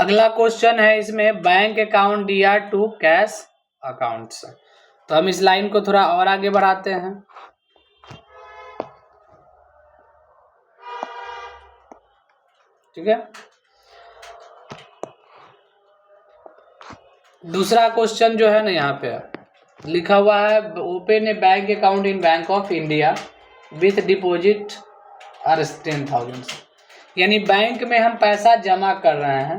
अगला क्वेश्चन है इसमें bank account DR to cash accounts. तो हम इस लाइन को थोड़ा और आगे बढ़ाते हैं। ठीक है, दूसरा क्वेश्चन जो है ना, यहाँ पे लिखा हुआ है open a bank account in bank of India with deposit R 10,000। यानी बैंक में हम पैसा जमा कर रहे हैं,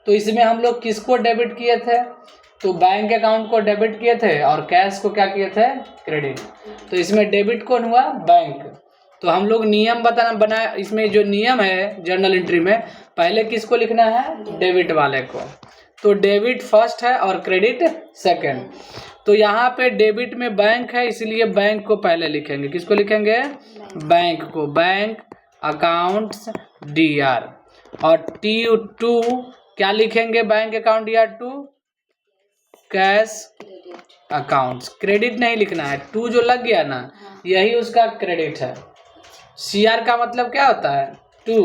तो इसमें हम लोग किसको डेबिट किए थे? तो बैंक अकाउंट को डेबिट किए थे और कैश को क्या किए थे? क्रेडिट। तो इसमें डेबिट कौन हुआ? बैंक। तो हम लोग नियम बनाए, इसमें जो नियम है जर्नल एंट्री में, पहले किसको लिखना है? डेबिट वाले को। तो डेबिट फर्स्ट है और क्रेडिट सेकंड। तो यहाँ पे डेबिट में बैंक है, इसलिए बैंक को पहले लिखेंगे। किसको लिखेंगे? बैंक को। Bank accounts DR. और T2 क्या लिखेंगे? Bank account DR to cash accounts. Credit नहीं लिखना है, 2 जो लग गया ना, यही उसका क्रेडिट है। CR का मतलब क्या होता है? 2।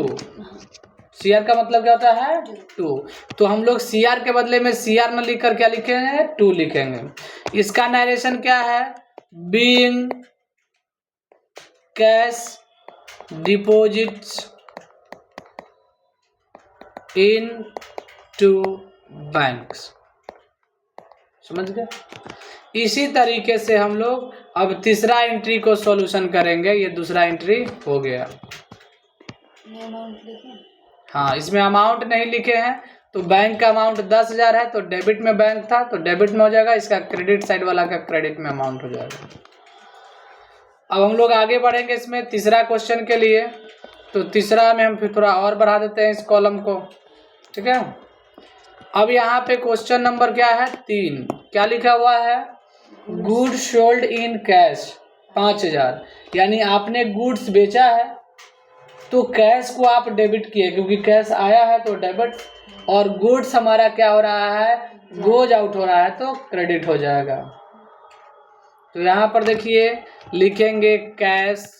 CR का मतलब क्या होता है? 2। तो हम लोग CR के बदले में CR में लिखकर क्या लिखेंगे? 2 लिखेंगे। इसका नरेशन क्या है? Being cash deposits into banks. समझ गए? इसी तरीके से हम लोग अब तीसरा एंट्री को सॉल्यूशन करेंगे। ये दूसरा एंट्री हो गया। हाँ, इसमें अमाउंट नहीं लिखे हैं। तो बैंक का अमाउंट 10,000 है, तो डेबिट में बैंक था तो डेबिट में हो जाएगा, इसका क्रेडिट साइड वाला का क्रेडिट में अमाउंट हो जाएगा। अब हम लोग आगे बढ़ेंगे इसमें तीसरा क्वेश्चन के लिए। तो तीसरा में हम फिर थोड़ा और बढ़ा देते हैं इस कॉलम को। ठीक है, अब यहाँ पे क्वेश्चन नंबर क्या है? 3। क्या लिखा हुआ है? Goods sold in cash 5,000। यानी आपने गुड्स बेचा है तो कैश को आप डेबिट किए, क्योंकि कैश आया है तो डेबिट, और गुड्स हमारा क्या हो रहा है? गोज आउट हो रहा है, तो क्रेडिट हो जाएगा। तो यहाँ पर देखिए लिखेंगे कैश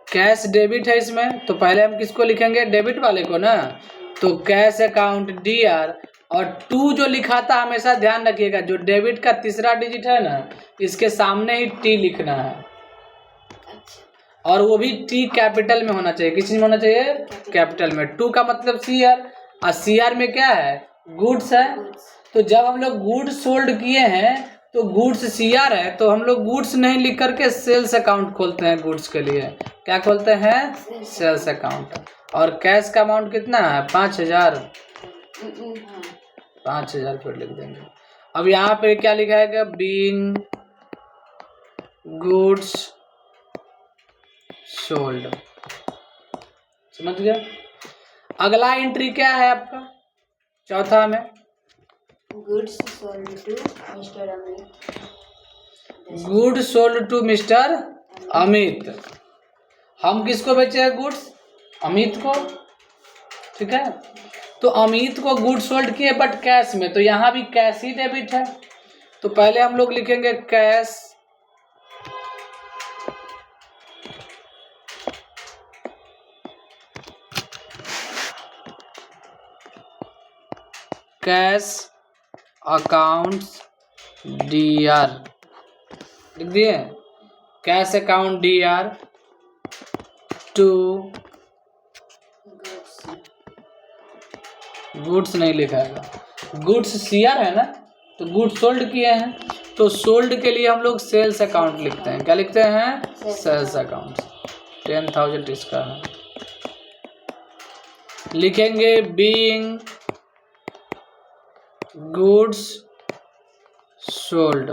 कैश डेबिट है इसमें, तो पहले हम किसको लिखेंगे? डेबिट वाले को ना। तो कैश अकाउंट डीआर, और 2 जो लिखा था हमेशा ध्यान रखिएगा, जो डेबिट का तीसरा डिजिट है ना, इसके सामने ही T लिखना है। और वो भी T कैपिटल में होना चाहिए। किस में होना चाहिए? कैपिटल में। 2 का मतलब CR, और CR में क्या है? गुड्स है। तो जब हम लोग गुड्स सोल्ड किए हैं तो गुड्स CR है, तो हम लोग गुड्स नहीं लिख करके सेल्स अकाउंट खोलते हैं। गुड्स के लिए क्या खोलते हैं? Sales account. और कैश का अमाउंट कितना है? 5,000। 5,000 फिर लिख देंगे। अब यहाँ पे क्या लिखा है? Being goods sold. समझ गया? अगला एंट्री क्या है आपका? चौथा में goods sold to mister Amit. Goods sold to mister Amit. हम किसको बेचे हैं? गुड्स अमित को। ठीक है, तो अमित को गुड्स सोल्ड किए बट कैश में, तो यहाँ भी कैश ही डेबिट है। तो पहले हम लोग लिखेंगे कैश अकाउंट्स डीआर लिख दिए। Cash account DR to goods नहीं लिखाएगा, गुड्स CR है ना, तो गुड्स सोल्ड किए हैं, तो सोल्ड के लिए हम लोग सेल्स अकाउंट लिखते हैं। क्या लिखते हैं? Sales account. 10,000 इसका है। लिखेंगे बीइंग गुड्स सोल्ड।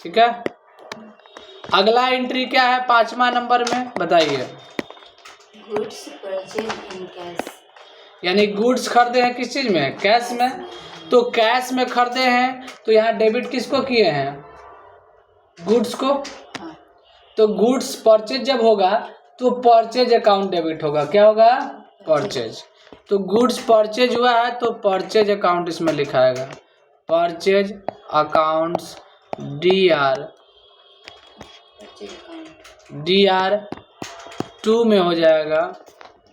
ठीक है, अगला एंट्री क्या है 5वां नंबर में? बताइए। Goods purchase in cash. यानी गुड्स खरीदे हैं किस चीज में? कैश में। तो कैश में खरीदे हैं, तो यहाँ डेबिट किसको किए हैं? गुड्स को। तो गुड्स परचेज जब होगा तो परचेज अकाउंट डेबिट होगा। क्या होगा? परचेज। तो गुड्स परचेज हुआ है तो परचेज अकाउंट इसमें लिखाएगा। Purchase accounts DR, purchase account, DR2 में हो जाएगा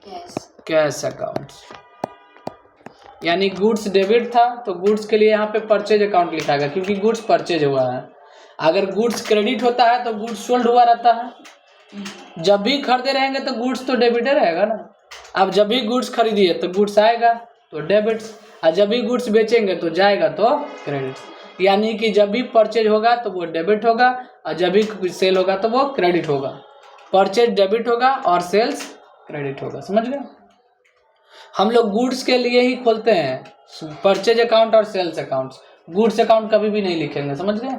कैश, कैश अकाउंट। यानी गुड्स डेबिट था तो गुड्स के लिए यहाँ पे परचेज अकाउंट लिखा गया क्योंकि गुड्स परचेज हुआ है। अगर गुड्स क्रेडिट होता है तो गुड्स सोल्ड हुआ रहता है। जब भी खरीदे रहेंगे तो गुड्स तो डेबिट रहेगा ना। अब जब भी गुड्स खरीदिए तो गुड्स आएगा तो डेबिट, और जब भी गुड्स बेचेंगे तो जाएगा तो क्रेडिट। यानी कि जब भी परचेज होगा तो वो डेबिट होगा और जब भी सेल होगा तो वो क्रेडिट होगा। परचेज डेबिट होगा और सेल्स क्रेडिट होगा। समझ गए? हम लोग गुड्स के लिए ही खोलते हैं परचेज अकाउंट और सेल्स अकाउंट। गुड्स अकाउंट कभी भी नहीं लिखेंगे। समझ गए?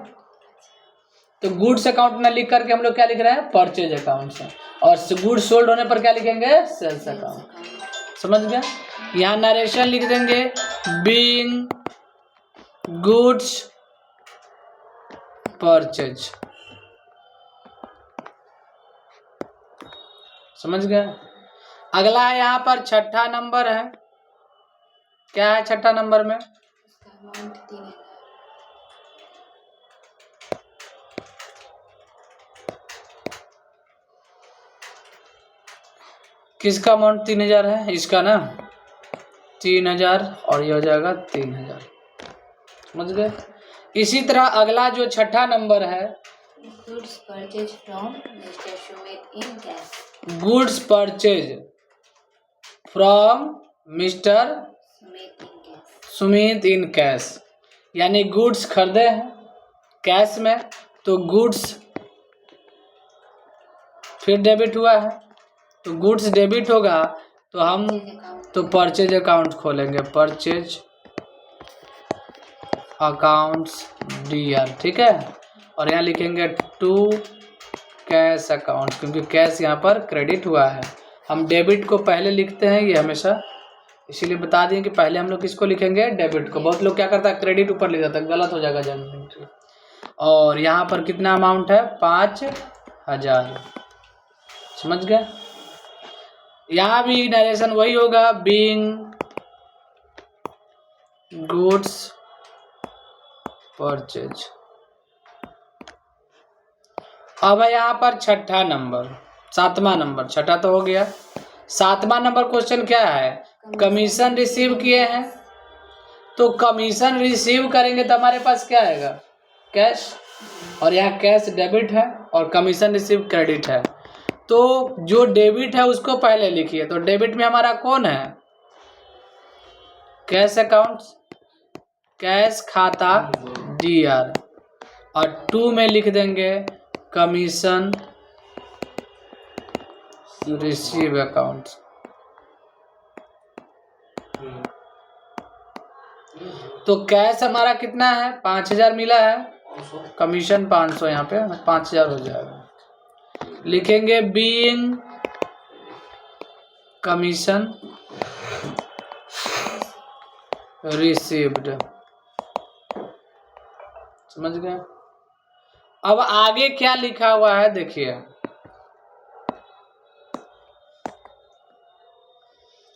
तो गुड्स अकाउंट में लिख करके हम लोग क्या लिख रहे हैं? परचेज अकाउंट से। और गुड्स सोल्ड होने पर क्या लिखेंगे? Sales account. समझ गए? यहाँ नरेशन लिख देंगे बीइंग गुड्स परचेज। समझ गए? अगला है यहाँ पर छठा नंबर है। क्या है छठा नंबर में? इसका अमाउंट 3000, किसका अमाउंट 3000 है? इसका ना 3000 और ये हो जाएगा 3000। समझ गए? इसी तरह अगला जो छठा नंबर है, goods purchase from mister Sumit in cash, goods purchase from mister Sumit in cash, Sumit in cash. यानी गुड्स खरीदे हैं कैश में तो गुड्स फिर डेबिट हुआ है तो गुड्स डेबिट होगा तो हम तो परचेज अकाउंट खोलेंगे, परचेज अकाउंट्स DR। ठीक है? और यहाँ लिखेंगे टू कैश अकाउंट क्योंकि कैश यहाँ पर क्रेडिट हुआ है। हम डेबिट को पहले लिखते हैं ये हमेशा, इसीलिए बता दें कि पहले हम लोग किसको लिखेंगे? डेबिट को। बहुत लोग क्या करता है क्रेडिट ऊपर लिख देता है, गलत हो जाएगा जानने। और यहाँ पर कितना अमाउंट है? 5000। समझ गए? यहाँ भी नरेशन वही होगा बीइंग गुड्स परचेज। अब है यहाँ पर छठा नंबर, सातवां नंबर। छठा तो हो गया। सातवां नंबर क्वेश्चन क्या है? कमीशन रिसीव किए हैं तो कमीशन रिसीव करेंगे तो हमारे पास क्या आएगा? कैश। और यहाँ कैश डेबिट है और कमीशन रिसीव क्रेडिट है। तो जो डेबिट है उसको पहले लिखिए। तो डेबिट में हमारा कौन है? कैश अकाउंट, कैश खाता DR। और 2 में लिख देंगे कमीशन रिसीव अकाउंट। तो कैश हमारा कितना है? 5000 मिला है, कमीशन 500, यहाँ पे 5000 हो जाएगा। लिखेंगे बीइंग कमीशन रिसीव्ड। समझ गए? अब आगे क्या लिखा हुआ है देखिए।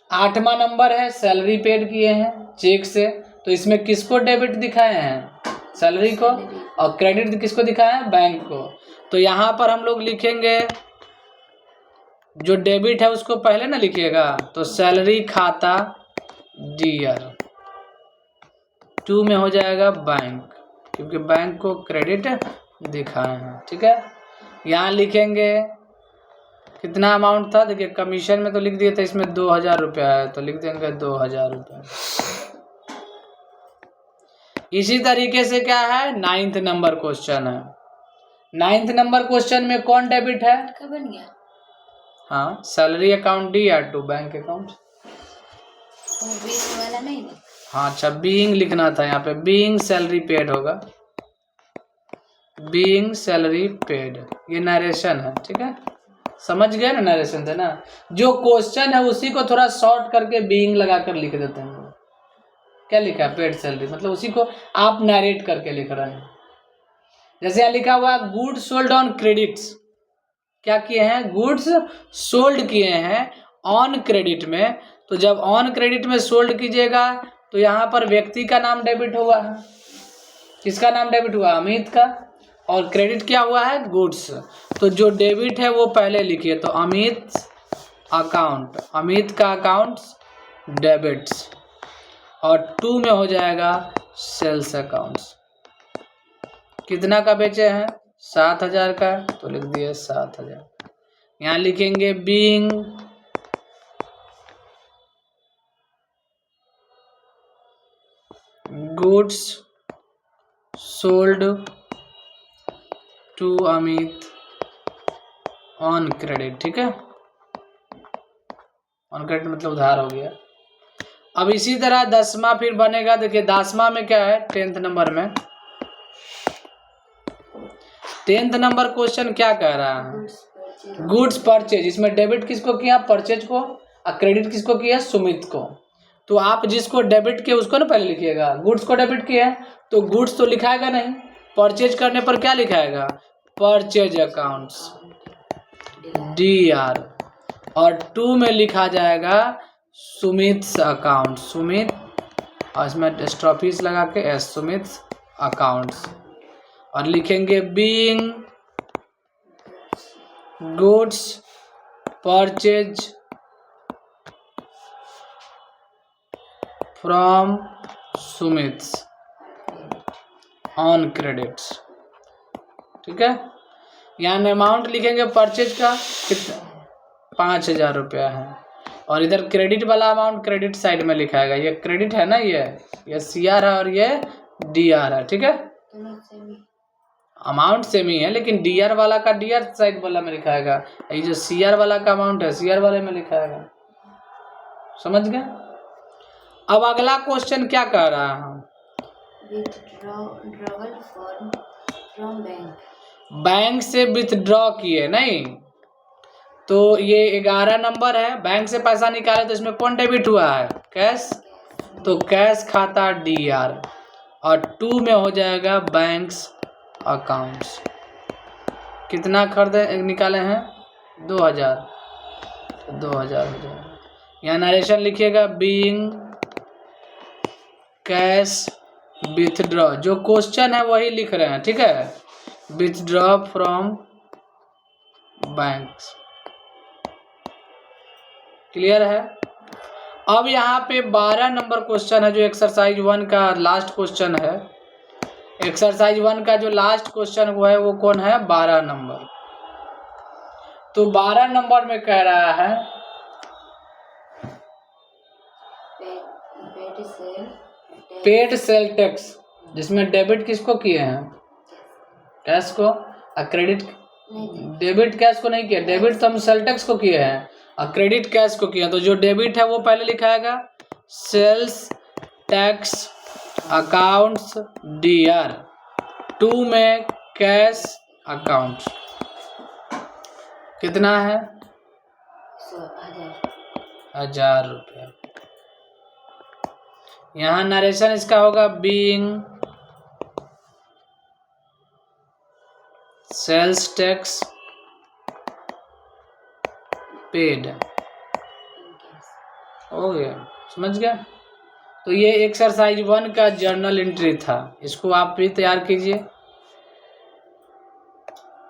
8वां नंबर है सैलरी पेड किए हैं चेक से, तो इसमें किसको डेबिट दिखाए हैं? सैलरी को। और क्रेडिट किसको दिखाया है? बैंक को। तो यहाँ पर हम लोग लिखेंगे जो डेबिट है उसको पहले ना लिखिएगा, तो सैलरी खाता DR। 2 में हो जाएगा बैंक क्योंकि बैंक को क्रेडिट दिखाए हैं। ठीक है? यहाँ लिखेंगे कितना अमाउंट था? देखिए कमीशन में तो लिख दिए थे, इसमें 2000 रुपया है तो लिख देंगे 2000 रुपया। इसी तरीके से क्या है? 9th नंबर क्वेश्चन है। 9th नंबर क्वेश्चन में कौन डेबिट है? क्या बन गया? हाँ, salary account DR to bank account. Being वाला नहीं ना? हाँ अच्छा, बीइंग लिखना था यहाँ पे। बीइंग सैलरी पेड होगा, बीइंग सैलरी पेड। ये नरेशन है। ठीक है? समझ गए ना? नरेशन थे ना। जो क्वेश्चन है उसी को थोड़ा शॉर्ट करके बीइंग लगा कर लिख देते हैं। क्या लिखा है? पेड सैलरी, मतलब उसी को आप नरेट करके लिख रहे हैं। जैसे यहाँ लिखा हुआ गुड्स सोल्ड ऑन क्रेडिट्स। क्या किए हैं? गुड्स सोल्ड किए हैं ऑन क्रेडिट में। तो जब ऑन क्रेडिट में सोल्ड कीजिएगा तो यहाँ पर व्यक्ति का नाम डेबिट होगा। किसका नाम डेबिट हुआ? अमित का। और क्रेडिट क्या हुआ है? गुड्स। तो जो डेबिट है वो पहले लिखिए, तो अमित अकाउंट, अमित का अकाउंट्स डेबिट्स, और 2 में हो जाएगा सेल्स अकाउंट्स। कितना का बेचे हैं? 7,000 का, तो लिख दिए 7,000। यहाँ लिखेंगे being goods sold to Amit on credit. ठीक है, ऑन क्रेडिट मतलब उधार हो गया। अब इसी तरह 10वां फिर बनेगा। देखिए 10वां में क्या है? 10th नंबर में 10th नंबर क्वेश्चन क्या कह रहा है? Goods purchase. इसमें डेबिट किसको किया? परचेज को। और क्रेडिट किसको किया? सुमित को। तो आप जिसको डेबिट किए उसको ना पहले लिखिएगा। गुड्स को डेबिट किया है तो गुड्स तो लिखाएगा नहीं, परचेज करने पर क्या लिखाएगा? परचेज अकाउंट्स DR, और 2 में लिखा जाएगा सुमित अकाउंट, सुमित, और इसमें स्टॉपीज लगा के एस, सुमित अकाउंट्स, और लिखेंगे being goods purchase from Sumit on credits. ठीक है, यहाँ अमाउंट लिखेंगे परचेज का कितना? 5,000 रुपया है, और इधर क्रेडिट वाला अमाउंट क्रेडिट साइड में लिखाएगा। ये क्रेडिट है ना, ये CR है और ये DR है। ठीक है, अमाउंट सेम ही है, लेकिन DR वाला का DR साइड वाला में लिखाएगा, ये जो CR वाला का अमाउंट है CR वाले में लिखाएगा। समझ गए? अब अगला क्वेश्चन क्या कह रहा है? विथड्रॉवल फ्रॉम बैंक, बैंक से विथड्रॉ किए नहीं, तो ये 11 नंबर है। बैंक से पैसा निकाले तो इसमें कौन डेबिट हुआ है? कैश। तो कैश खाता DR, और 2 में हो जाएगा बैंक्स अकाउंट्स। कितना खरीदे निकाले हैं? 2,000, तो 2,000 हो जाएगा। यहाँ नरेशन लिखिएगा बीइंग कैश विथड्रॉ, जो क्वेश्चन है वही लिख रहे हैं। ठीक है, विथड्रॉ फ्रॉम बैंक्स। क्लियर है? अब यहाँ पे 12 नंबर क्वेश्चन है, जो एक्सरसाइज 1 का लास्ट क्वेश्चन है। एक्सरसाइज 1 का जो लास्ट क्वेश्चन वो है, वो कौन है? 12 नंबर। तो 12 नंबर में कह रहा है पेड सेल टैक्स, जिसमें डेबिट किसको किए हैं? कैश को। और क्रेडिट, डेबिट कैश को नहीं किया, डेबिट तो हम सेल टैक्स को किए हैं, और क्रेडिट कैश को किया। तो जो डेबिट है वो पहले लिखाएगा सेल्स टैक्स अकाउंट्स DR, 2 में कैश अकाउंट। कितना है? 1,000 रुपया। यहाँ नरेशन इसका होगा बीइंग सेल्स टैक्स पेड। हो गया, समझ गया? तो ये एक्सरसाइज 1 का जर्नल एंट्री था, इसको आप भी तैयार कीजिए।